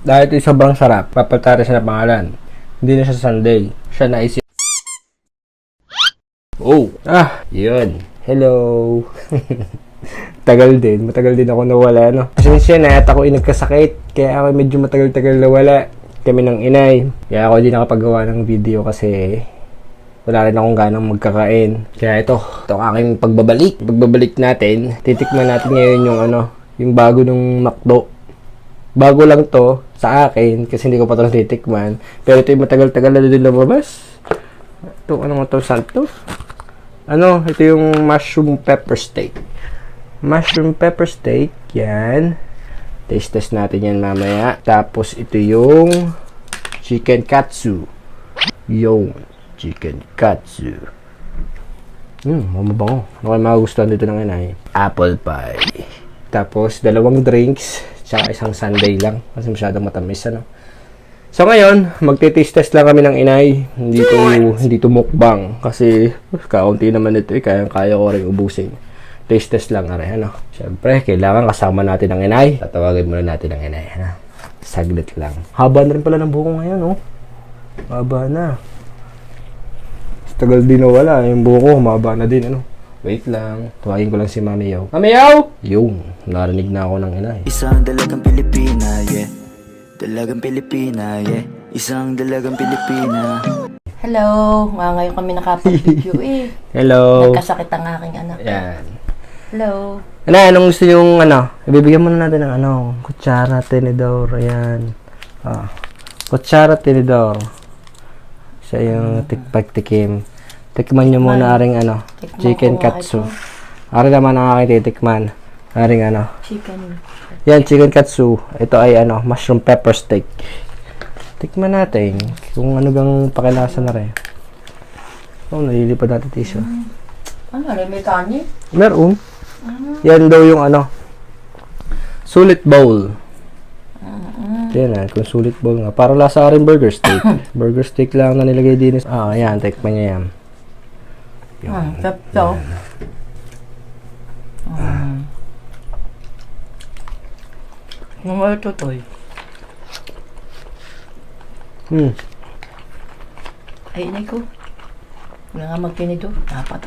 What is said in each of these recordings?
Dahil ito sobrang sarap, papatara siya na pangalan. Hindi na siya sundae. Siya naisip. Oh! Yun. Hello! Matagal din ako nawala, no? Pasensya na at ako nagkasakit. Kaya ako medyo matagal-tagal nawala. Kami ng inay. Kaya ako di nakapagawa ng video kasi wala rin akong ganang magkakain. Kaya ito ang aking pagbabalik. Pagbabalik natin, titikman natin ngayon yung bago nung McDo. Bago lang to sa akin kasi hindi ko pa ito titikman. Pero ito yung matagal-tagal na din lumabas. Ito, ano nga to? Santos? Ito yung mushroom pepper steak. Mushroom pepper steak, yan. Taste natin yan mamaya. Tapos ito yung chicken katsu. Yung chicken katsu. Mamabango. Ano kayo magugustuhan dito ng inay? Apple pie. Tapos, 2 drinks. Tsaka isang sundae lang. Kasi masyadong matamis, So ngayon, magti-taste test lang kami ng inay. Hindi to mukbang. Kasi, kaunti naman ito kaya ko rin ubusin. Taste test lang, Siyempre, kailangan kasama natin ang inay. Tatawagin muna natin ang inay, Saglit lang. Haba na rin pala ng buko ngayon, Haba na. Tagal din wala. Yung buko, humaba na din, Wait lang. Tuwagin ko lang si Mami Yaw. Mami Yaw! Yung, narinig na ako ng inay. Isang dalagang Pilipina, yeah. Dalagang Pilipina, yeah. Isang dalagang Pilipina. Hello! Ngayon kami nakapag-video Hello! Nagkasakit ang aking anak. Yan. Hello! Anong gusto yung ibibigyan muna natin ng kutsara, tenedor, ayan. Kutsara, tenedor. Sa yung pagtikim. Tikman nyo muna aring chicken katsu. Ari naman ang aking titikman. Aring Chicken. Yan, chicken katsu. Ito ay mushroom pepper steak. Tikman natin kung ano gang pakilasa na rin. Nalilipad natin tissue. May kanin? Meron. Yan daw yung sulit bowl. Yan kung sulit bowl nga. Para lasa rin burger steak. Burger steak lang na nilagay din. Yan, tikman niya yan. Sapto. Naman tutoy. Ay, inay ko. Wala nga magkinito. Dapat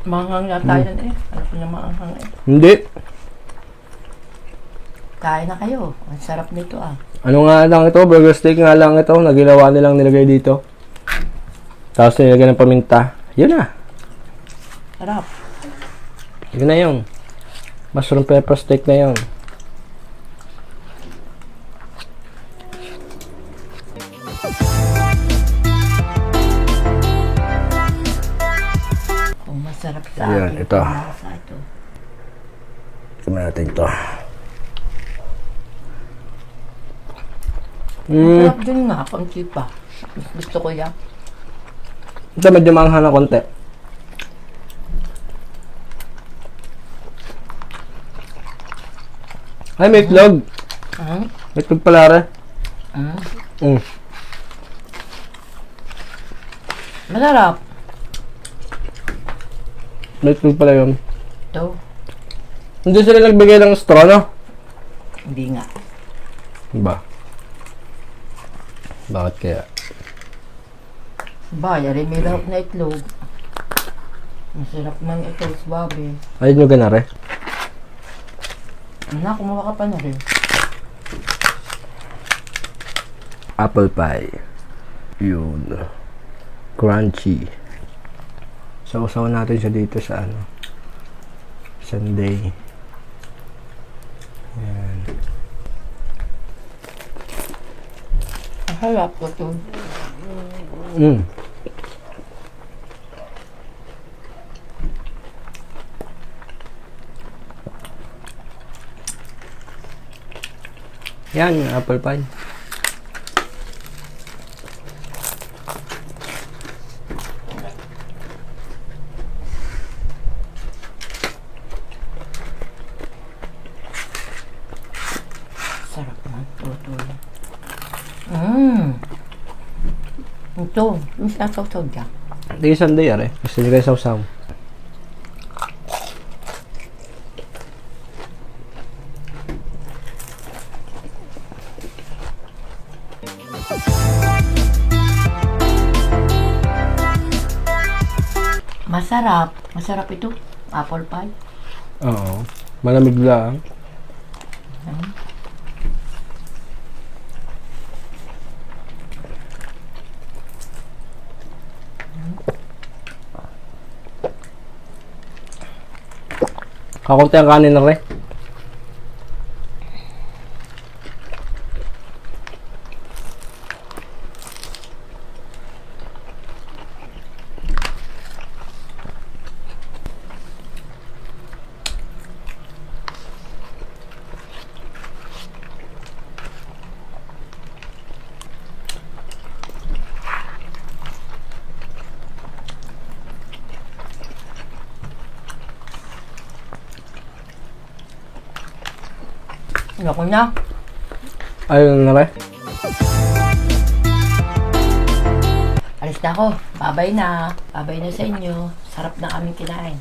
Manghang na tayo Ano po na manghang Hindi. Kain na kayo. Ang sarap nito Ano nga lang ito? Burger steak nga lang ito. Nagilawa nilang nilagay dito. Tapos nilagay ng paminta. Yun na. Sarap. Yun na yun. Mushroom pepper steak na yun. Masarap sa Ayan, akin. ito. Tignan natin ito. Masarap din nga. Konti pa. Gusto ko yan. Ito medyo maanghang na konti. Ay, may itlog. May itlog pala rin. Masarap. May itlog pala yun. Ito. Hindi sila nagbigay ng straw, Hindi nga. Ba? Bakit kaya? Yari may lahok na itlog. Masarap man ito, swabe. Ayun nyo ganare. Kumuha ka pa na rin. Apple pie. Yun. Crunchy. Sausaw natin siya dito sa sundae. Yan. Ang harap ko ito. Yan, apple pie. Sarap naman. Tutuloy. Ito. Yung sasaw-saw dyan. Hindi sundae, Gusto nyo kayo sausaw. Masarap. Masarap ito. Apple pie. Oo. Malamig lang. Kakunti ang kanin na rin. Ayoko na. Ayun na rin. Alis na ako. Babay na. Babay na sa inyo. Sarap na kaming kinain.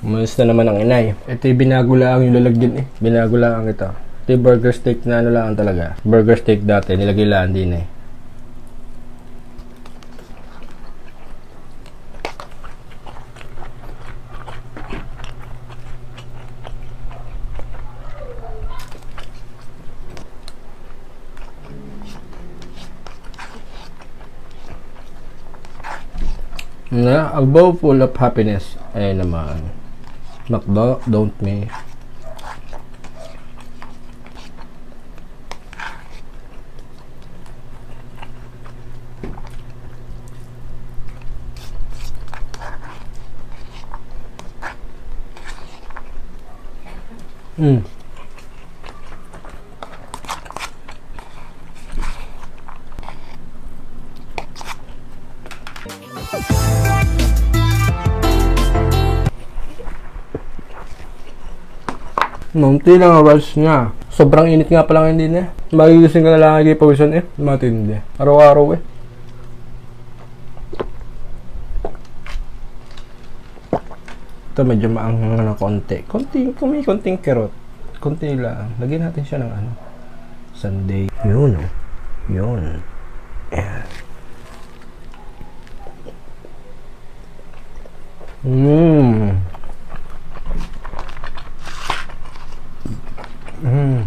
Umalis na naman ang inay. Ito yung binago lang yung lalagyan eh. Binago lang ito. Ito yung burger steak na ano lang talaga. Burger steak dati, nilagay lang din eh. Na, a bowl full of happiness. Ayun naman. McDo, don't me. Mm. Munti lang ang rice niya. Sobrang init nga pa lang hindi na. Magigising ka na lang kay pawisan eh. Matindi. Araw-araw eh. Ito medyo maanghang na konti. Kung may konting kerot. Konti lang. Lagyan natin siya ng ano. Sunday. Yun oh. Yun. Ayan. Mmm. Mm.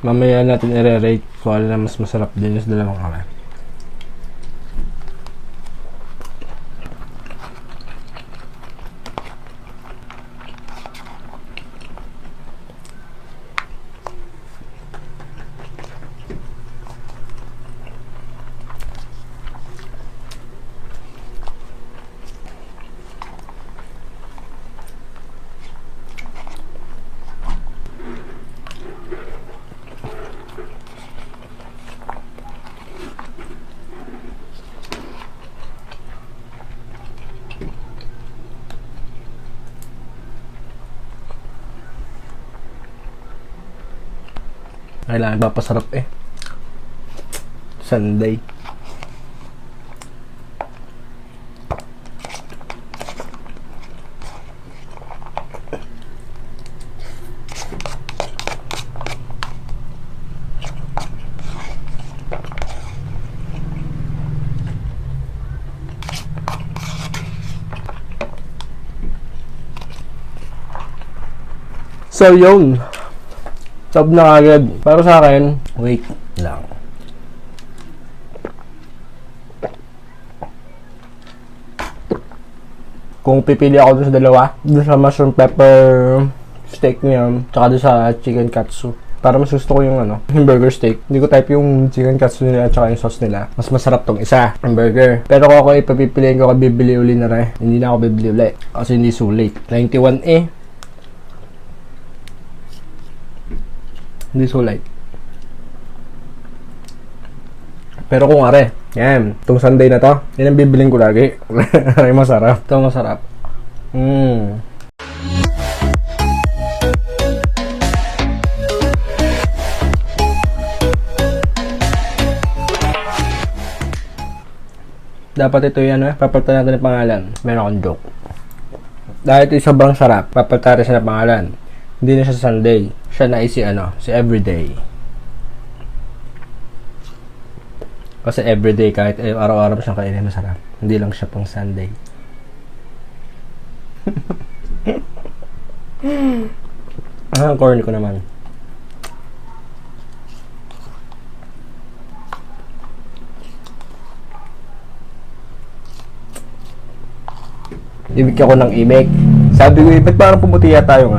Mamaya natin i-rate kung ano na mas masarap din yung dalawang kamay. Kailangan papasarap eh. Sunday. So yun. Sab na agad. Para sa akin, wait lang. Kung pipili ako dun sa dalawa, dun sa mushroom pepper steak niya, tsaka dun sa chicken katsu. Para mas gusto ko yung ano, yung burger steak. Hindi ko type yung chicken katsu nila at saka yung sauce nila. Mas masarap tong isa, yung burger. Pero kung ako ipapipiliin ko, bibili uli na rin. Hindi na ako bibili uli. Kasi hindi sulit. 91 eh. Hindi sulit. Pero kung are, yan, itong Sunday na to, yan ang bibiling ko lagi. Ay masarap. Ito masarap. Dapat ito yan, papalitan natin ng pangalan. Meron akong joke. Dahil ito sobrang sarap, papalitan natin siya ng pangalan. Hindi na siya Sunday. Siya na si Everyday. Kasi everyday, kahit araw-araw siyang kainin, masarap. Hindi lang siya pang Sunday. Corny ko naman. Ibig ako ng imik. Sabi ko, ba't parang pumuti yata yung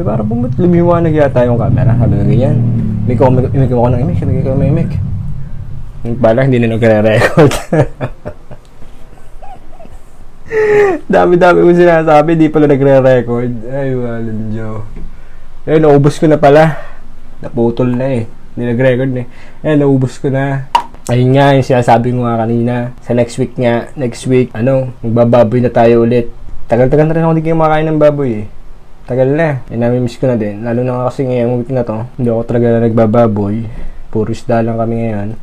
parang lumiwanag yata yung camera. Sabi ko ganyan. Imik ako ng imik. Sabi ko may imik. Pala, hindi na nagre-record. Dami-dami ko sinasabi, di pala nagre-record. Ay, walang Diyo. Naubos ko na pala. Naputol na Hindi nag-record na naubos ko na. Ayun nga, yung sinasabi ko nga kanina. Sa next week, magbababoy na tayo ulit. Tagal-tagal na rin ako hindi kayo makain ng baboy Tagal na. Nami-miss ko na din. Lalo na kasi ngayong week na to, hindi ako talaga nagbababoy. Puro isda lang kami ngayon.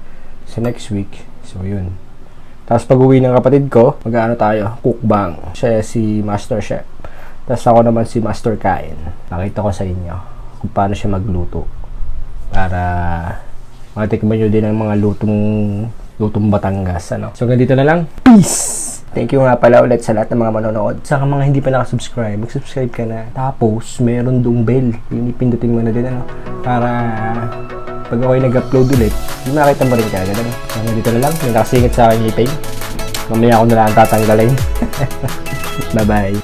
Sa next week. So, yun. Tapos pag uwi ng kapatid ko, mag-ano tayo? Cookbang. Siya si Master Chef. Tapos ako naman si Master Kain. Nakita ko sa inyo kung paano siya magluto. Para matikman nyo din ang mga lutong Batangas. So, ganito na lang. Peace! Thank you nga pala ulit sa lahat ng mga manonood. Saka mga hindi pa nakasubscribe, mag-subscribe ka na. Tapos, meron dong bell. Yung ipindutin mo na din, para pag ako'y nag-upload ulit, makita mo rin kagad. So, dito na lang. May nakasingit sa akin ngipin. Mamaya ako na lang tatanggalin. Bye-bye.